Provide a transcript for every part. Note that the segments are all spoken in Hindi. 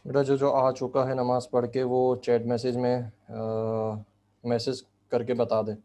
बेटा जो जो आ चुका है नमाज पढ़ के वो चैट मैसेज में मैसेज करके बता दे।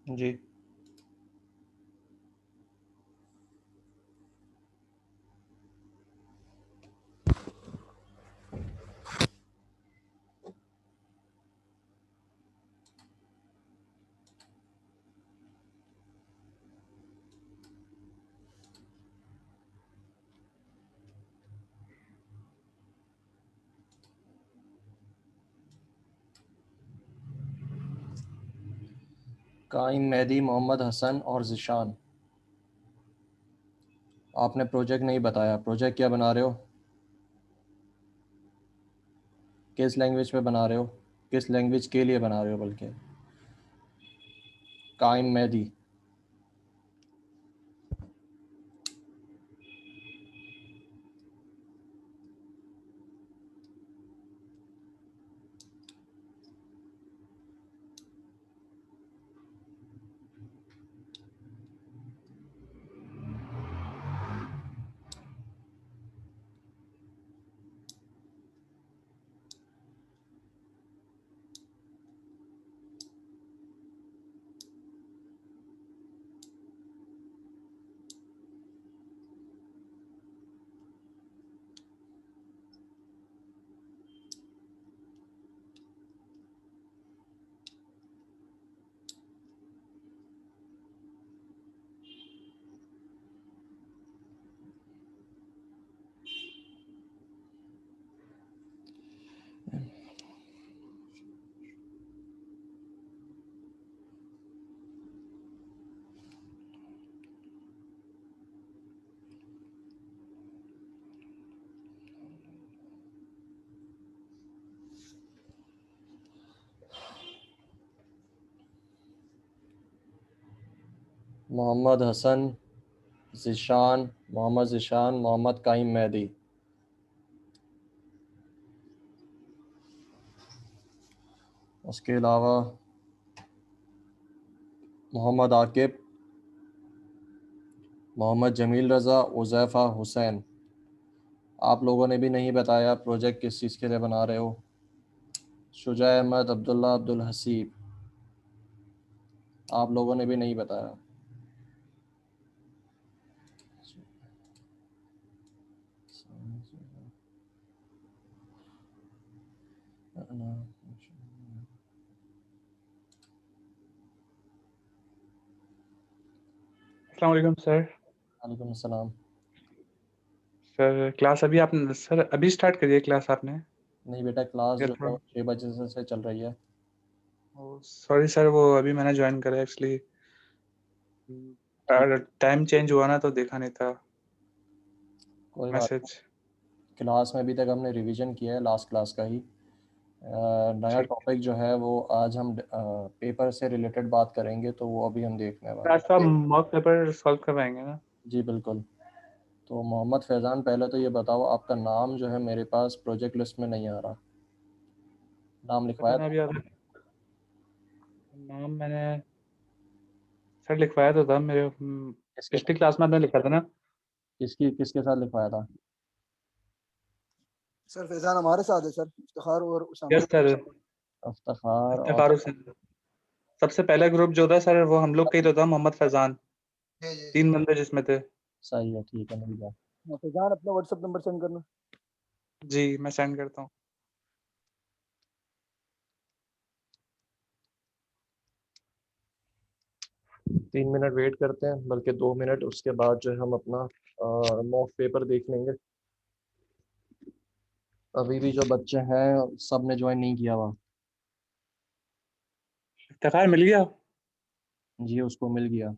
जी। काइम मेहदी, मोहम्मद हसन और जिशान। आपने प्रोजेक्ट नहीं बताया, प्रोजेक्ट क्या बना रहे हो? किस लैंग्वेज पे बना रहे हो? किस लैंग्वेज के लिए बना रहे हो बल्कि? काइम मेहदी। मोहम्मद हसन, जिशान, मोहम्मद जिशान, मोहम्मद काइम मेहदी। उसके अलावा मोहम्मद आकिब, मोहम्मद जमील रज़ा, उज़ैफ़ा हुसैन। आप लोगों ने भी नहीं बताया प्रोजेक्ट किस चीज़ के लिए बना रहे हो। शुजा अहमद, अब्दुल्ला, अब्दुल हसीब। आप लोगों ने भी नहीं बताया। अस्सलाम वालेकुम सर। वालेकुम अस्सलाम। सर क्लास अभी आपने सर अभी स्टार्ट करी है क्लास आपने? नहीं बेटा, क्लास या जो है थोड़ा वो 6 बजे से चल रही है। सॉरी सर, वो अभी मैंने ज्वाइन करा एक्चुअली। ठीक, टाइम चेंज हुआ ना तो देखा नहीं था कोई बात नहीं। मैसेज। क्लास में अभी तक हमने रिवीजन किया है लास्ट क्लास का ही। नया ठीक है टॉपिक जो है वो आज हम पेपर से रिलेटेड बात करेंगे, तो वो अभी हम देखने वाले आज तो आप मॉक पेपर सॉल्व करवाएंगे ना? हैं। जी बिल्कुल। तो मोहम्मद फैज़ान, पहले तो ये बताओ, आपका नाम जो है मेरे पास प्रोजेक्ट लिस्ट में नहीं आ रहा। नाम सर लिखवाया मैंने था? अभी नाम मैंने सर लिखवाया तो था मेरे किसके पिछली क्लास में आपने लिखा था ना? किसकी किसके साथ लिखवाया था? सर फैजान हमारे साथ है सर, इफ्तिखार और उसामा। यस सर, इफ्तिखार और इफ्तिखार हुसैन। सबसे पहला ग्रुप जो था सर वो हम लोग का ही तो था, मोहम्मद फैजान। जी जी जी। 3 बंदे जिसमें थे। सही है, ठीक है, मिल गया। हाँ, फैजान अपना व्हाट्सएप नंबर सेंड करना। जी मैं सेंड करता हूँ। 3 मिनट वेट करते हैं, बल्कि 2 मिनट, उसके बाद जो है हम अपना मॉक पेपर देख लेंगे। अभी भी जो बच्चे हैं सब ने ज्वाइन नहीं किया हुआ। इफ्तिखार मिल गया? जी, उसको मिल गया।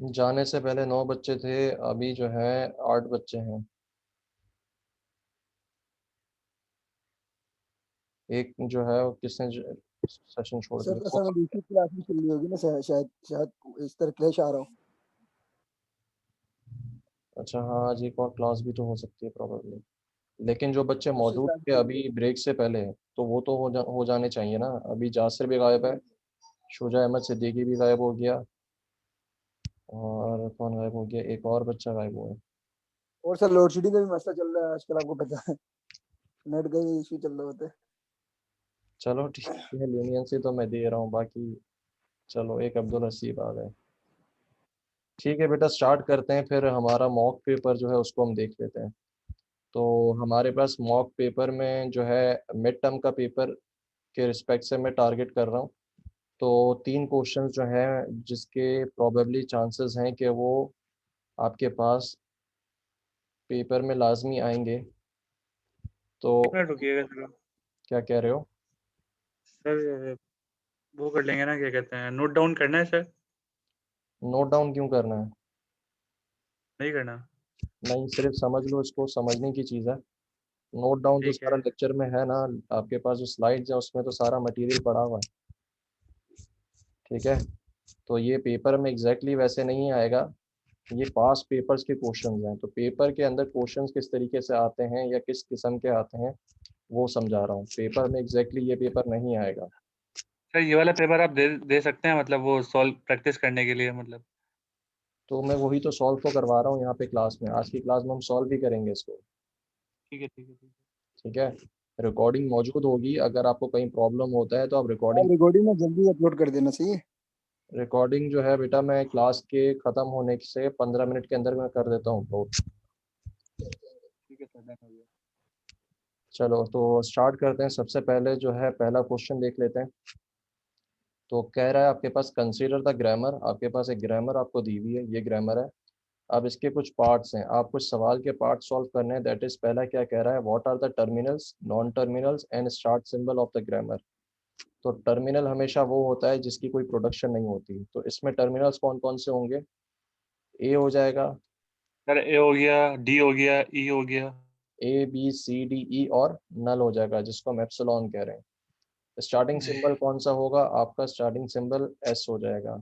जाने से पहले 9 बच्चे थे, अभी जो है 8 बच्चे हैं। एक जो है वो किसने सेशन छोड़ सर दिया? असल में दूसरी क्लास में चल रही होगी ना, शायद शायद इस तरह क्लैश आ रहा हो। अच्छा हाँ, आज एक और क्लास भी तो हो सकती है प्रोबेबली। लेकिन जो बच्चे दूसरी मौजूद क्लास थे चल रही अभी ब्रेक से पहले, तो वो तो हो जाने चाहिए ना। अभी जासिर भी गायब है, शुजा अहमद सिद्दीकी भी गायब हो गया, और कौन गायब हो गया, एक और बच्चा गायब हुआ है। और सर लोड शेडिंग का भी मसला चल रहा है आजकल, आपको पता है। नेट का ही इशू चल रहा होता है। चलो ठीक है, लीनियंसी तो मैं दे रहा हूँ, बाकी चलो एक अब्दुल हसीब आ गए। ठीक है बेटा, स्टार्ट करते हैं। फिर हमारा मॉक पेपर जो है उसको हम देख लेते हैं। तो हमारे पास मॉक पेपर में जो है मिड टर्म का पेपर के रिस्पेक्ट से मैं टारगेट कर रहा हूँ। तो 3 क्वेश्चंस जो हैं जिसके प्रोबेबली चांसेस हैं कि वो आपके पास पेपर में लाजमी आएंगे। तो एक मिनट रुकिएगा सर। क्या कह रहे हो? सर वो कर लेंगे ना, क्या कहते हैं, नोट डाउन करना है सर? नोट डाउन क्यों करना है? नहीं करना? नहीं, सिर्फ समझ लो, इसको समझने की चीज़ है। नोट डाउन तो ठीक है। सारा लेक्चर में है ना। आपके पास जो स्लाइड्स हैं उसमें तो सारा मटेरियल पड़ा हुआ है। ठीक है, तो ये पेपर में एग्जैक्टली वैसे नहीं आएगा। ये पास पेपर्स के क्वेश्चंस हैं, तो पेपर के अंदर क्वेश्चंस किस तरीके से आते हैं या किस किस्म के आते हैं वो समझा रहा हूँ। पेपर में एग्जैक्टली ये पेपर नहीं आएगा। सर ये वाला पेपर आप दे सकते हैं, मतलब वो सॉल्व प्रैक्टिस करने के लिए, मतलब। तो मैं वही तो सॉल्व तो करवा रहा हूँ यहाँ पे क्लास में। आज की क्लास में हम सॉल्व भी करेंगे इसको। ठीक है, ठीक है, ठीक है। ठीक है, रिकॉर्डिंग मौजूद होगी। अगर आपको कहीं प्रॉब्लम होता है तो आप आप रिकॉर्डिंग में जल्दी अपलोड कर देना, सही है। रिकॉर्डिंग जो है बेटा, मैं क्लास के ख़त्म होने से 15 मिनट के अंदर मैं कर देता हूँ अपलोड। ठीक है सर, डन हो गया। चलो तो स्टार्ट करते हैं। सबसे पहले जो है पहला क्वेश्चन देख लेते हैं। तो कह रहा है आपके पास कंसीडर द ग्रामर। आपके पास एक ग्रामर आपको दी हुई है, ये ग्रामर है। अब इसके कुछ पार्ट्स हैं, आप कुछ सवाल के पार्ट सॉल्व करने हैं। दैट इज, पहला क्या कह रहा है, what are the terminals, non terminals and start symbol of the grammar. तो टर्मिनल हमेशा वो होता है जिसकी कोई प्रोडक्शन नहीं होती। तो इसमें टर्मिनल्स कौन कौन से होंगे? ए हो जाएगा, सर ए हो गया, डी हो गया, ई हो गया। A B C D E, और नल हो जाएगा जिसको हम एप्सिलॉन कह रहे हैं। स्टार्टिंग सिंबल कौन सा होगा? आपका स्टार्टिंग सिंबल एस हो जाएगा।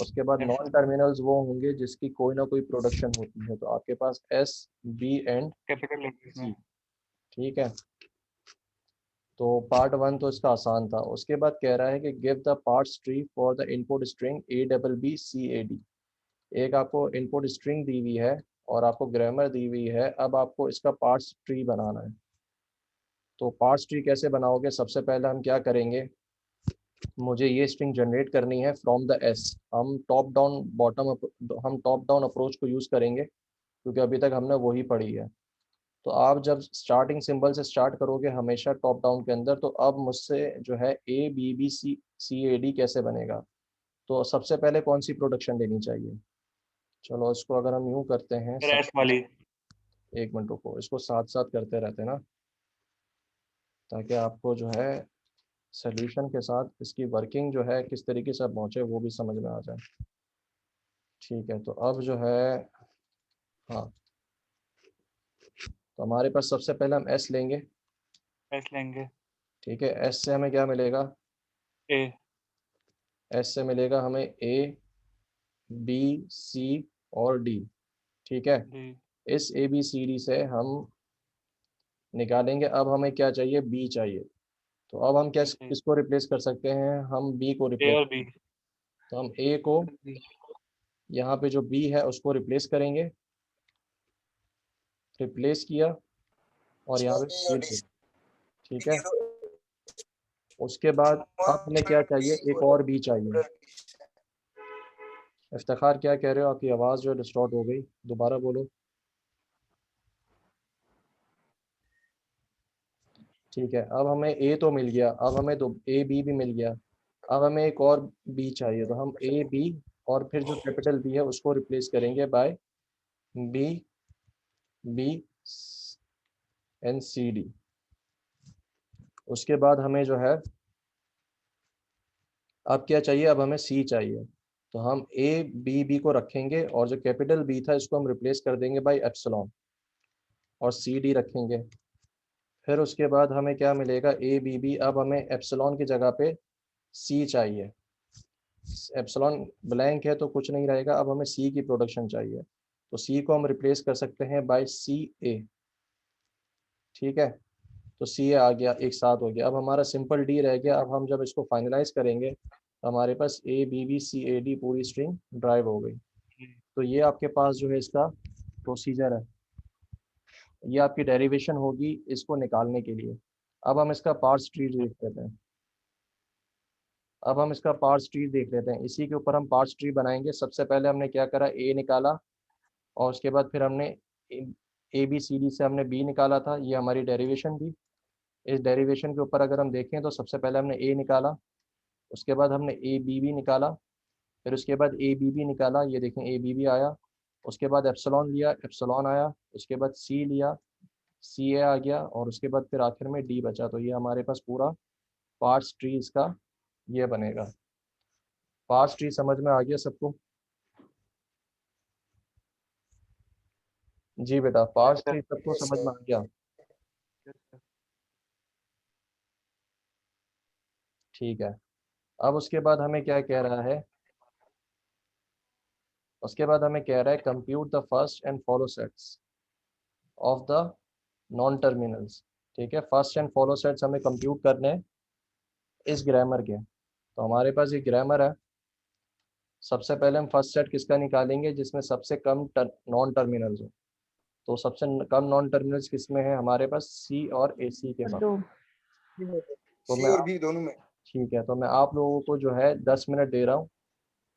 उसके बाद एस। नॉन टर्मिनल्स वो होंगे जिसकी कोई ना कोई प्रोडक्शन होती है। तो आपके पास एस, बी एंड कैपिटल लेंगे इसमें। सी। ठीक है, तो पार्ट 1 तो इसका आसान था। उसके बाद कह रहा है कि give the parse tree for the input string A double B C A D. एक आपको इनपुट स्ट्रिंग दी हुई है और आपको ग्रामर दी हुई है। अब आपको इसका पार्ट्स ट्री बनाना है। तो पार्ट्स ट्री कैसे बनाओगे? सबसे पहले हम क्या करेंगे, मुझे ये स्ट्रिंग जनरेट करनी है फ्रॉम द एस। हम टॉप डाउन अप्रोच को यूज़ करेंगे क्योंकि अभी तक हमने वही पढ़ी है। तो आप जब स्टार्टिंग सिंबल से स्टार्ट करोगे हमेशा टॉप डाउन के अंदर, तो अब मुझसे जो है A B B C C A D कैसे बनेगा? तो सबसे पहले कौन सी प्रोडक्शन लेनी चाहिए? चलो इसको अगर हम यूँ करते हैं सर सब। एस वाली। एक मिनट रुको, इसको साथ साथ करते रहते हैं ना, ताकि आपको जो है सोल्यूशन के साथ इसकी वर्किंग जो है किस तरीके से पहुँचे वो भी समझ में आ जाए। ठीक है, तो अब जो है, हाँ, तो हमारे पास सबसे पहले हम एस लेंगे। एस लेंगे। ठीक है, एस से हमें क्या मिलेगा? ए। एस से मिलेगा हमें ए बी सी और डी। ठीक है, डी। इस ए बी सी डी से हम निकालेंगे। अब हमें क्या चाहिए? बी चाहिए। तो अब हम क्या बी चाहिए। किसको रिप्लेस कर सकते हैं? हम बी को ए रिप्लेस। और बी। तो हम ए को, बी। यहाँ पे जो बी है उसको रिप्लेस करेंगे। रिप्लेस किया और यहाँ पे फिर से। ठीक है, उसके बाद अब हमें क्या चाहिए? एक और बी चाहिए। इफ्तिखार क्या कह रहे हो? आपकी आवाज़ जो है डिस्टॉर्ट हो गई, दोबारा बोलो। ठीक है, अब हमें ए तो मिल गया, अब हमें दो ए बी भी मिल गया। अब हमें एक और बी चाहिए, तो हम ए बी और फिर जो कैपिटल बी है उसको रिप्लेस करेंगे by B B N C D. उसके बाद हमें जो है अब क्या चाहिए? अब हमें सी चाहिए। तो हम ए बी बी को रखेंगे और जो कैपिटल बी था इसको हम रिप्लेस कर देंगे बाई एप्सिलॉन और सी डी रखेंगे। फिर उसके बाद हमें क्या मिलेगा, ए बी बी। अब हमें एप्सिलॉन की जगह पे सी चाहिए। एप्सिलॉन ब्लैंक है तो कुछ नहीं रहेगा, अब हमें सी की प्रोडक्शन चाहिए। तो सी को हम रिप्लेस कर सकते हैं बाय सी ए। ठीक है, तो सी ए आ गया, एक साथ हो गया। अब हमारा सिंपल डी रह गया। अब हम जब इसको फाइनलाइज करेंगे तो हमारे पास A B B C A D पूरी स्ट्रिंग ड्राइव हो गई। तो ये आपके पास जो है इसका प्रोसीजर है, ये आपकी डेरिवेशन होगी इसको निकालने के लिए। अब हम इसका पार्स ट्री देख लेते हैं। अब हम इसका पार्स ट्री देख लेते हैं, इसी के ऊपर हम पार्स ट्री बनाएंगे। सबसे पहले हमने क्या करा, ए निकाला और उसके बाद फिर हमने ए बी सी डी से हमने बी निकाला था, ये हमारी डेरिवेशन थी। इस डेरिवेशन के ऊपर अगर हम देखें तो सबसे पहले हमने ए निकाला, उसके बाद हमने ए बी बी निकाला, फिर उसके बाद ए बी बी निकाला, ये देखें ए बी बी आया। उसके बाद एप्सिलॉन लिया, एप्सिलॉन आया। उसके बाद सी लिया, सी ए आ गया। और उसके बाद फिर आखिर में डी बचा। तो ये हमारे पास पूरा पार्स ट्री इसका ये बनेगा। पार्स ट्री समझ में आ गया सबको? जी बेटा, पार्स ट्री सबको Yes, समझ sir. में आ गया? ठीक है। अब उसके बाद हमें क्या कह रहा है, उसके बाद हमें कह रहा है compute the first and follow sets of the non terminals. ठीक है, फर्स्ट एंड फॉलो सेट्स हमें कंप्यूट करने हैं इस ग्रामर के। तो हमारे पास ये ग्रामर है। सबसे पहले हम फर्स्ट सेट किसका निकालेंगे, जिसमें सबसे कम नॉन टर्मिनल्स हो। तो सबसे कम नॉन टर्मिनल्स किसमें है, हमारे पास सी और ए सी के पास। दो। तो सी मैं और आप बी दोनों में। ठीक है, तो मैं आप लोगों को जो है 10 मिनट दे रहा हूँ।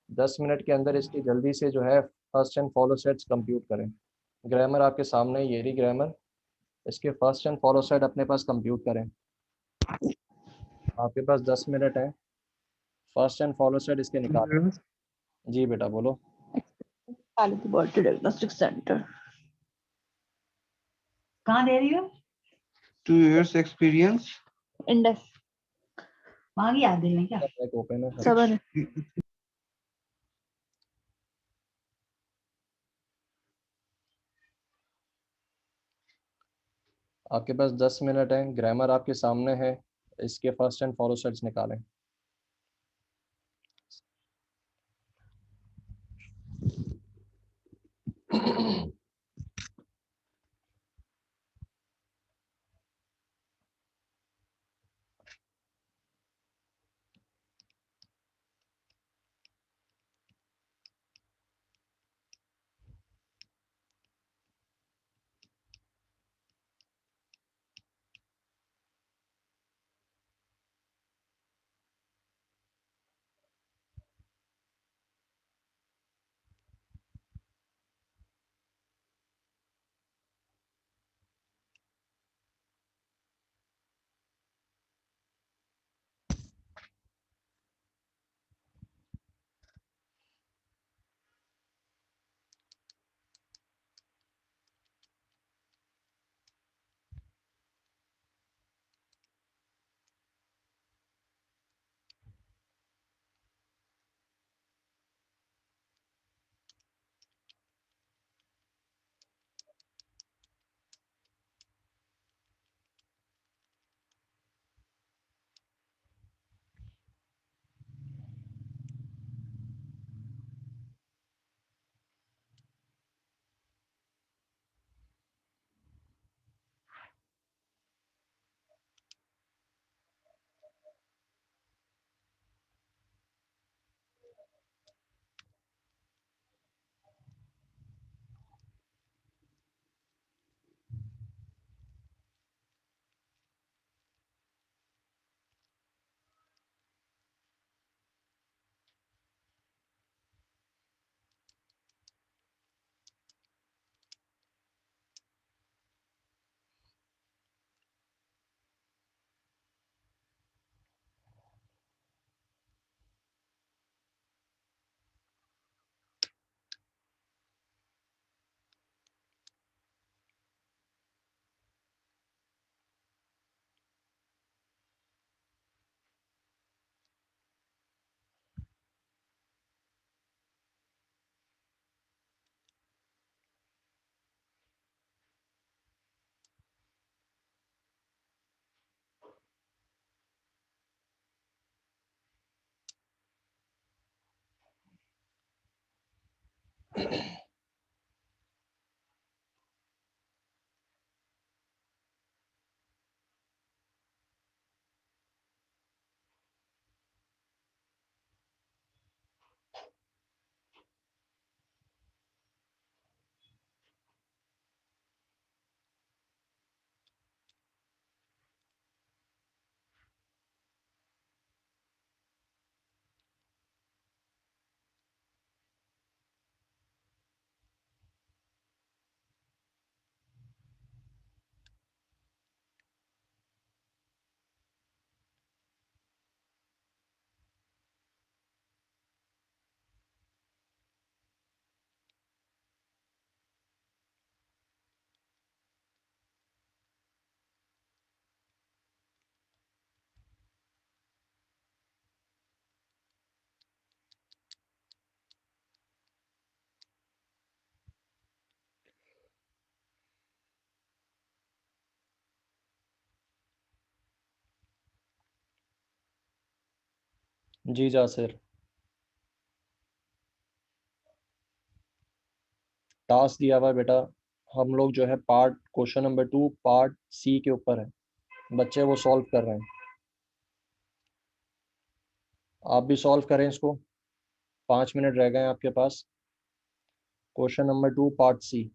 10 मिनट के अंदर इसकी जल्दी से जो है first and follow sets compute करें। ग्रामर आपके सामने, ये रही ग्रामर। इसके फर्स्ट एंड फॉलो सेट अपने पास कंप्यूट करें। आपके पास 10 मिनट है, फर्स्ट एंड फॉलो सेट इसके निकाल। जी बेटा बोलो। लेबोरेटरी डायग्नोस्टिक सेंटर कहाँ दे रही हो? 2 years experience. इंडेक्स वहाँ की याद दिलने क्या ओपन है। सबर है। आपके पास 10 मिनट है, ग्रामर आपके सामने है, इसके फर्स्ट एंड फॉलो सेट्स निकालें। जी जासिर, टास्क दिया हुआ है बेटा। हम लोग जो है part question number 2 part C के ऊपर है, बच्चे वो सॉल्व कर रहे हैं। आप भी सॉल्व करें इसको, 5 मिनट रह गए हैं आपके पास। Question number 2 part C.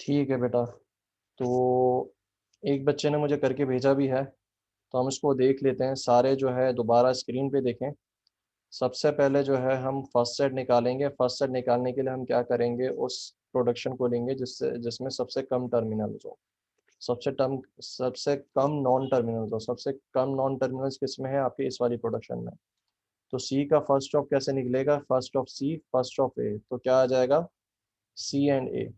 ठीक है बेटा, तो एक बच्चे ने मुझे करके भेजा भी है, तो हम इसको देख लेते हैं। सारे जो है दोबारा स्क्रीन पे देखें। सबसे पहले जो है हम फर्स्ट सेट निकालेंगे। फर्स्ट सेट निकालने के लिए हम क्या करेंगे, उस प्रोडक्शन को लेंगे जिसमें सबसे कम टर्मिनल्स हो, सबसे कम नॉन टर्मिनल्स हो। सबसे कम नॉन टर्मिनल्स किस में है, आपके इस वाली प्रोडक्शन में। तो सी का फर्स्ट ऑफ कैसे निकलेगा, first of C first of A, तो क्या आ जाएगा, सी एंड ए।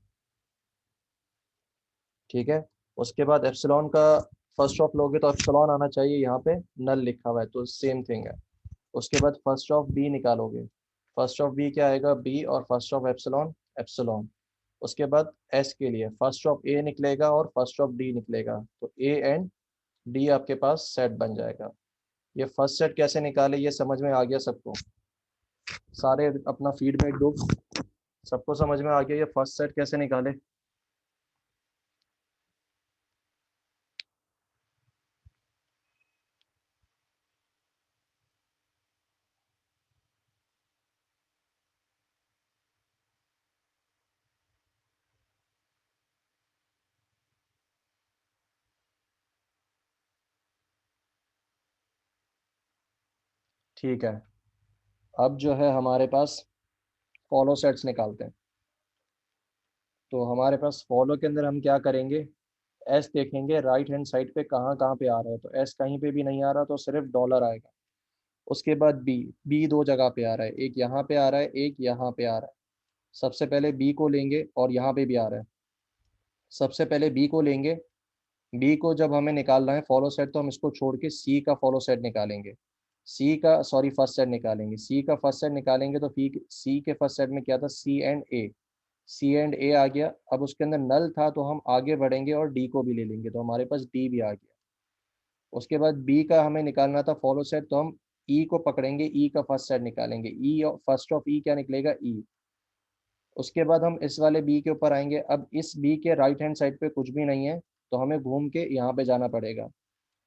ठीक है। उसके बाद एप्सिलॉन का फर्स्ट ऑफ लोगे तो एप्सिलॉन आना चाहिए, यहाँ पे नल लिखा हुआ है तो सेम थिंग है। उसके बाद फर्स्ट ऑफ बी निकालोगे। फर्स्ट ऑफ बी क्या आएगा, बी, और फर्स्ट ऑफ एप्सिलॉन एप्सिलॉन। उसके बाद एस के लिए फर्स्ट ऑफ ए निकलेगा और फर्स्ट ऑफ डी निकलेगा, तो ए एंड डी आपके पास सेट बन जाएगा। ये फर्स्ट सेट कैसे निकाले, ये समझ में आ गया सबको? सारे अपना फीडबैक दो, सबको समझ में आ गया ये फर्स्ट सेट कैसे निकाले? ठीक है, अब जो है हमारे पास फॉलो सेट्स निकालते हैं। तो हमारे पास फॉलो के अंदर हम क्या करेंगे, एस देखेंगे राइट हैंड साइड पे कहाँ कहाँ पे आ रहा है, तो एस कहीं पे भी नहीं आ रहा तो सिर्फ डॉलर आएगा। उसके बाद बी, बी दो जगह पे आ रहा है, एक यहाँ पे आ रहा है, एक यहाँ पे आ रहा है। सबसे पहले बी को लेंगे, और यहाँ पे भी आ रहा है। सबसे पहले बी को लेंगे। बी को जब हमें निकालना है फॉलो सेट, तो हम इसको छोड़ के सी का फॉलो सेट निकालेंगे। सी का सॉरी फर्स्ट सेट निकालेंगे। सी का फर्स्ट सेट निकालेंगे तो सी के फर्स्ट सेट में क्या था, सी एंड ए। सी एंड ए आ गया। अब उसके अंदर नल था तो हम आगे बढ़ेंगे और डी को भी ले लेंगे, तो हमारे पास डी भी आ गया। उसके बाद बी का हमें निकालना था फॉलो सेट, तो हम ई को पकड़ेंगे, ई का फर्स्ट सेट निकालेंगे। ई फर्स्ट ऑफ ई क्या निकलेगा, ई। उसके बाद हम इस वाले बी के ऊपर आएंगे। अब इस बी के राइट हैंड साइड पे कुछ भी नहीं है, तो हमें घूम के यहाँ पे जाना पड़ेगा।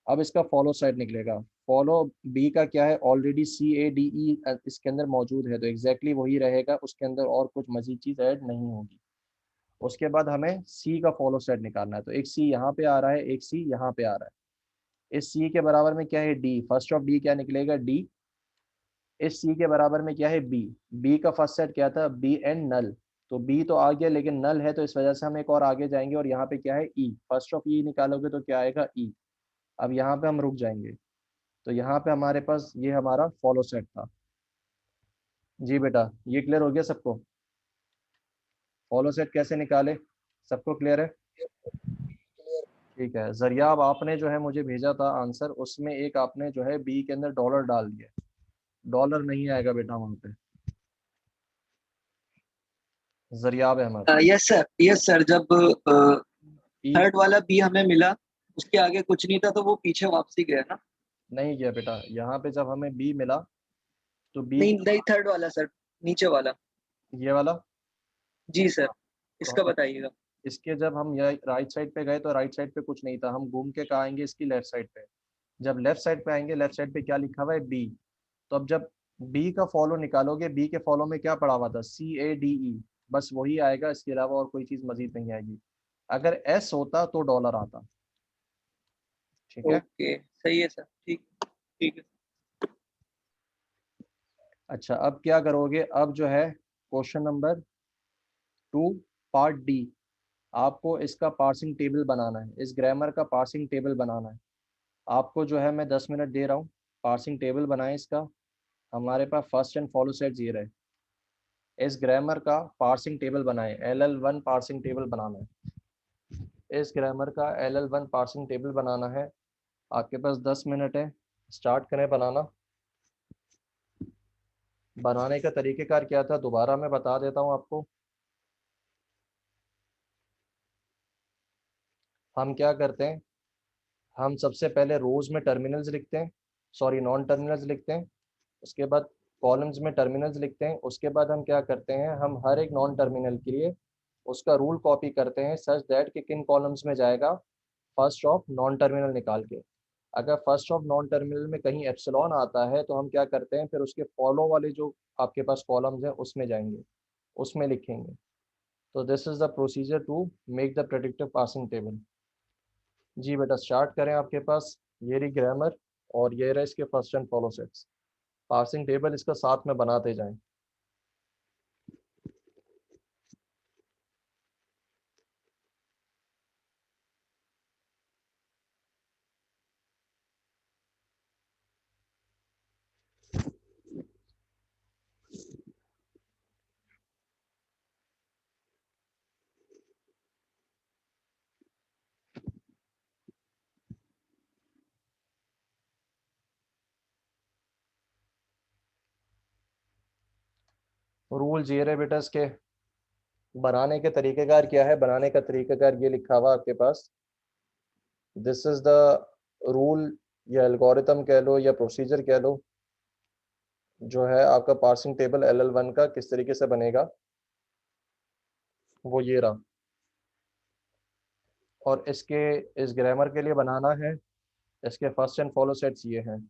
अब इसका फॉलो साइड निकलेगा। फॉलो बी का क्या है, already C A D E इसके अंदर मौजूद है, तो एग्जैक्टली वही रहेगा, उसके अंदर और कुछ मजीद चीज ऐड नहीं होगी। उसके बाद हमें सी का फॉलो सेट निकालना है, तो एक सी यहाँ पे आ रहा है, एक सी यहाँ पे आ रहा है। इस सी के बराबर में क्या है, डी। फर्स्ट ऑफ डी क्या निकलेगा, डी। इस सी के बराबर में क्या है, बी। बी का फर्स्ट सेट क्या था, बी एंड नल। तो बी तो आ गया लेकिन नल है, तो इस वजह से हम एक और आगे जाएंगे, और यहाँ पे क्या है, ई। फर्स्ट ऑफ ई निकालोगे तो क्या आएगा, ई। अब यहाँ पे हम रुक जाएंगे, तो यहाँ पे हमारे पास ये हमारा फॉलो सेट था। जी बेटा, ये क्लियर हो गया सबको? फॉलो सेट कैसे निकाले, सबको क्लियर है? ठीक है, जरियाब आपने जो है मुझे भेजा था आंसर, उसमें एक आपने जो है बी के अंदर डॉलर डाल दिया। डॉलर नहीं आएगा बेटा वहां पे। जरियाब अहमद। यस सर, जब ई थर्ड वाला बी हमें मिला, उसके आगे कुछ नहीं था तो वो पीछे वापसी गया ना। नहीं गया बेटा, यहाँ पे जब हमें बी मिला तो बी, नहीं नहीं, थर्ड वाला सर, नीचे वाला। ये वाला। जी सर, तो इसका बताइएगा। इसके जब हम ये राइट साइड पे गए तो राइट साइड पे कुछ नहीं था, हम घूम के कहाँ आएंगे, इसकी लेफ्ट साइड पे। जब लेफ्ट साइड पे आएंगे, लेफ्ट साइड पे क्या लिखा हुआ है, बी। तो अब जब बी का फॉलो निकालोगे, बी के फॉलो में क्या पड़ा हुआ था, सी ए डी ई, बस वही आएगा, इसके अलावा और कोई चीज मजीद नहीं आएगी। अगर एस होता तो डॉलर आता। ठीक है। ओके, सही है सर, ठीक ठीक है। अच्छा, अब क्या करोगे, अब जो है क्वेश्चन नंबर 2 पार्ट डी, आपको इसका पार्सिंग टेबल बनाना है, इस ग्रामर का पार्सिंग टेबल बनाना है। आपको जो है मैं 10 मिनट दे रहा हूँ, पार्सिंग टेबल बनाएं इसका। हमारे पास फर्स्ट एंड फॉलो सेट 0 है। इस ग्रामर का पार्सिंग टेबल बनाएं, LL1 पार्सिंग टेबल बनाना है। इस ग्रामर का LL1 पार्सिंग टेबल बनाना है। आपके पास 10 मिनट है, स्टार्ट करें बनाना। बनाने का तरीक़ेकार क्या था दोबारा मैं बता देता हूँ आपको। हम क्या करते हैं, हम सबसे पहले रोज में टर्मिनल्स लिखते हैं, सॉरी नॉन टर्मिनल्स लिखते हैं। उसके बाद कॉलम्स में टर्मिनल्स लिखते हैं। उसके बाद हम क्या करते हैं, हम हर एक नॉन टर्मिनल के लिए उसका रूल कॉपी करते हैं सच दैट कि किन कॉलम्स में जाएगा, फर्स्ट ऑफ नॉन टर्मिनल निकाल के। अगर फर्स्ट ऑफ नॉन टर्मिनल में कहीं एप्सिलॉन आता है तो हम क्या करते हैं, फिर उसके फॉलो वाले जो आपके पास कॉलम्स हैं उसमें जाएंगे, उसमें लिखेंगे। तो this is the procedure to make the predictive parsing table. जी बेटा स्टार्ट करें। आपके पास ये रही ग्रामर और ये रहा इसके first and follow sets. Parsing table इसका साथ में बनाते जाएं। रूल्स ये रहे बेटा इसके। बनाने के तरीकेकार क्या है? बनाने का तरीकेकार ये लिखा हुआ आपके पास। दिस इज द रूल या एल्गोरिथम कह लो या प्रोसीजर कह लो, जो है आपका पार्सिंग टेबल LL1 का किस तरीके से बनेगा, वो ये रहा। और इसके इस ग्रामर के लिए बनाना है, इसके फर्स्ट एंड फॉलो सेट्स ये हैं।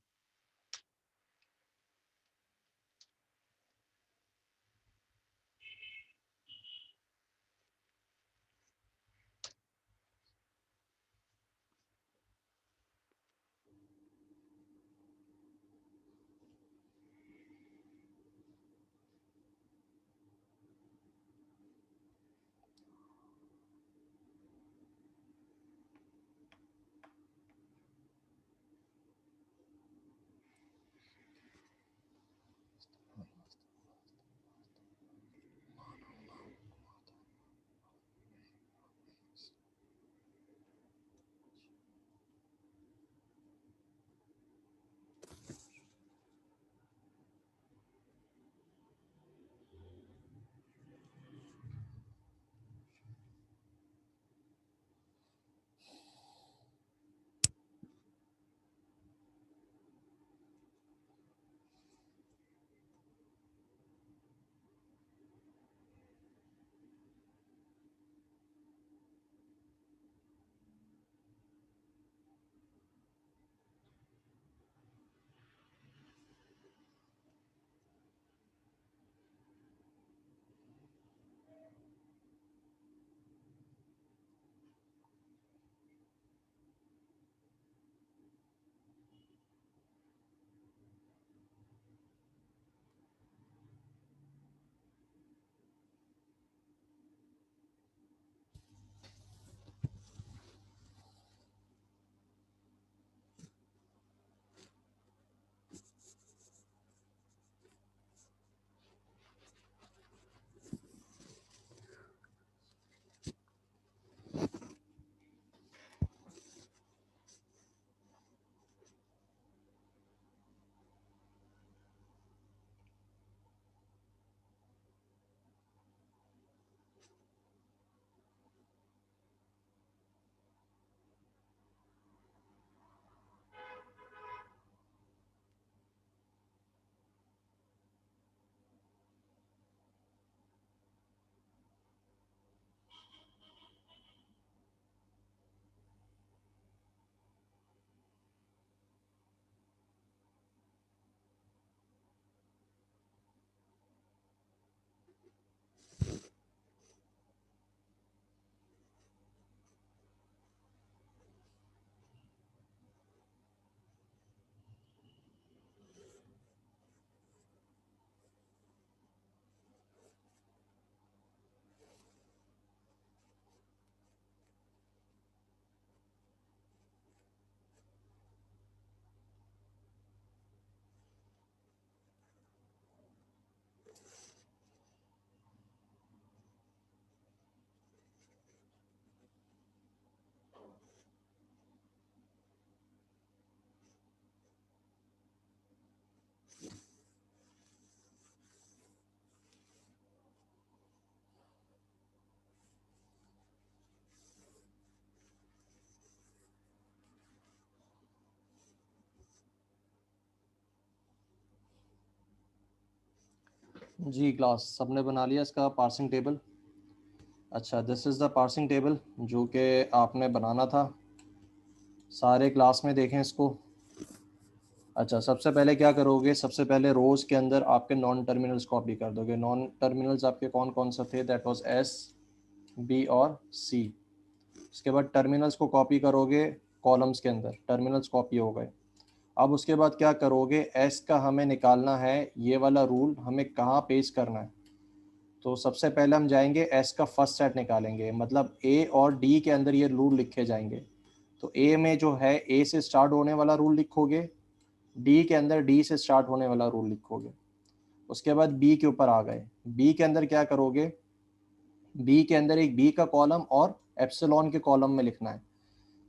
जी क्लास सबने बना लिया इसका पार्सिंग टेबल। अच्छा this is the parsing table जो कि आपने बनाना था। सारे क्लास में देखें इसको। अच्छा सबसे पहले क्या करोगे? सबसे पहले रोज़ के अंदर आपके नॉन टर्मिनल्स कॉपी कर दोगे। नॉन टर्मिनल्स आपके कौन कौन से थे? दैट वाज S, बी और सी। उसके बाद टर्मिनल्स को कॉपी करोगे कॉलम्स के अंदर, टर्मिनल्स कॉपी हो गए। अब उसके बाद क्या करोगे, एस का हमें निकालना है, ये वाला रूल हमें कहाँ पेस्ट करना है। तो सबसे पहले हम जाएंगे एस का फर्स्ट सेट निकालेंगे, मतलब ए और डी के अंदर ये रूल लिखे जाएंगे। तो ए में जो है ए से स्टार्ट होने वाला रूल लिखोगे, डी के अंदर डी से स्टार्ट होने वाला रूल लिखोगे। उसके बाद बी के ऊपर आ गए, बी के अंदर क्या करोगे, बी के अंदर एक बी का कॉलम और एप्सिलॉन के कॉलम में लिखना है।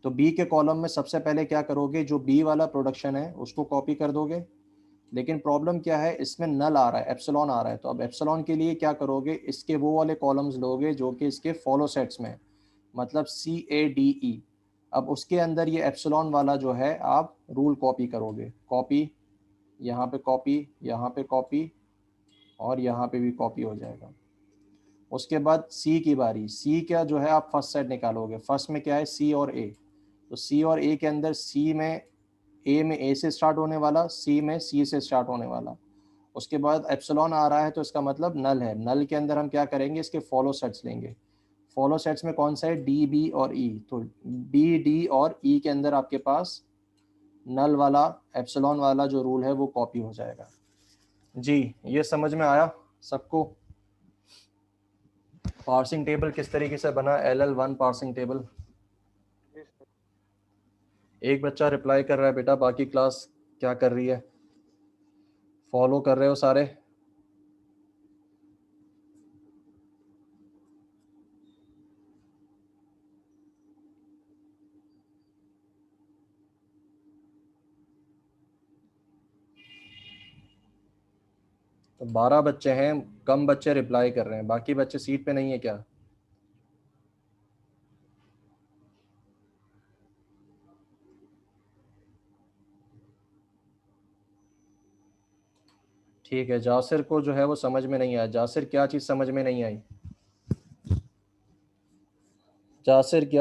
तो बी के कॉलम में सबसे पहले क्या करोगे, जो बी वाला प्रोडक्शन है उसको कॉपी कर दोगे। लेकिन प्रॉब्लम क्या है, इसमें नल आ रहा है, एप्सिलॉन आ रहा है। तो अब एप्सिलॉन के लिए क्या करोगे, इसके वो वाले कॉलम्स लोगे जो कि इसके फॉलो सेट्स में, मतलब CADE। अब उसके अंदर ये एप्सिलॉन वाला जो है आप रूल कॉपी करोगे, कॉपी, यहाँ पे कॉपी, यहाँ पे कॉपी, और यहाँ पे भी कॉपी हो जाएगा। उसके बाद सी की बारी, सी का जो है आप फर्स्ट सेट निकालोगे। फर्स्ट में क्या है, सी और ए। तो सी और ए के अंदर सी में ए में ए से स्टार्ट होने वाला, सी में सी से स्टार्ट होने वाला। उसके बाद एप्सिलॉन आ रहा है तो इसका मतलब नल है। नल के अंदर हम क्या करेंगे, इसके फॉलो सेट्स लेंगे। फॉलो सेट्स में कौन सा है, डी, बी और ई। तो बी, डी और ई के अंदर आपके पास नल वाला एप्सिलॉन वाला जो रूल है वो कॉपी हो जाएगा। जी, ये समझ में आया सबको? पार्सिंग टेबल किस तरीके से बना, LL1 पार्सिंग टेबल। एक बच्चा रिप्लाई कर रहा है बेटा, बाकी क्लास क्या कर रही है, फॉलो कर रहे हो सारे? तो 12 बच्चे हैं, कम बच्चे रिप्लाई कर रहे हैं, बाकी बच्चे सीट पे नहीं है क्या? ठीक है, जासिर को जो है वो समझ में नहीं आया। जासिर क्या चीज़ समझ में नहीं आई? जासिर क्या